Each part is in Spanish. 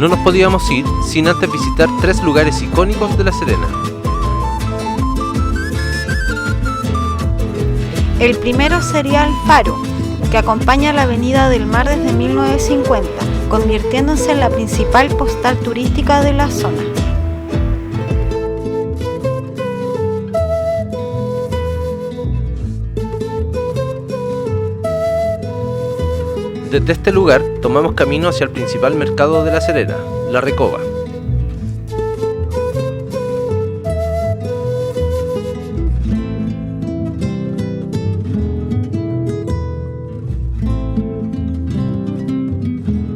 no nos podíamos ir sin antes visitar 3 lugares icónicos de La Serena. El primero sería el Faro, que acompaña la Avenida del Mar desde 1950, convirtiéndose en la principal postal turística de la zona. Desde este lugar tomamos camino hacia el principal mercado de La Serena, La Recoba.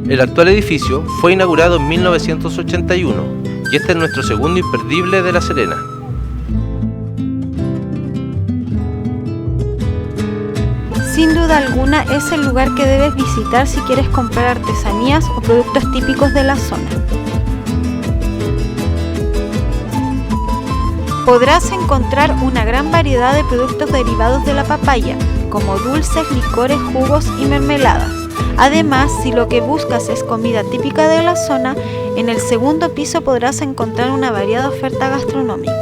El actual edificio fue inaugurado en 1981 y este es nuestro segundo imperdible de La Serena. Sin duda alguna es el lugar que debes visitar si quieres comprar artesanías o productos típicos de la zona. Podrás encontrar una gran variedad de productos derivados de la papaya, como dulces, licores, jugos y mermeladas. Además, si lo que buscas es comida típica de la zona, en el segundo piso podrás encontrar una variada oferta gastronómica.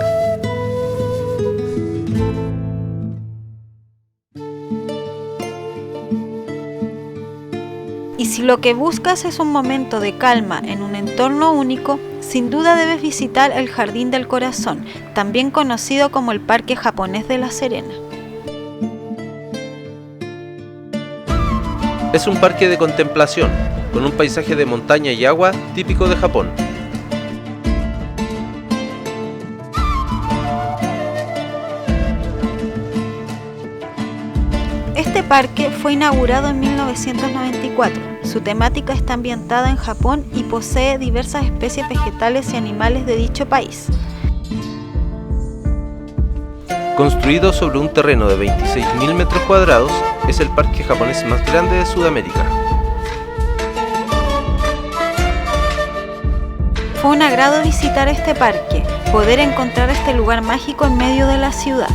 Y si lo que buscas es un momento de calma en un entorno único, sin duda debes visitar el Jardín del Corazón, también conocido como el Parque Japonés de La Serena. Es un parque de contemplación, con un paisaje de montaña y agua típico de Japón. Este parque fue inaugurado en 1994. Su temática está ambientada en Japón y posee diversas especies vegetales y animales de dicho país. Construido sobre un terreno de 26.000 metros cuadrados, es el parque japonés más grande de Sudamérica. Fue un agrado visitar este parque, poder encontrar este lugar mágico en medio de la ciudad.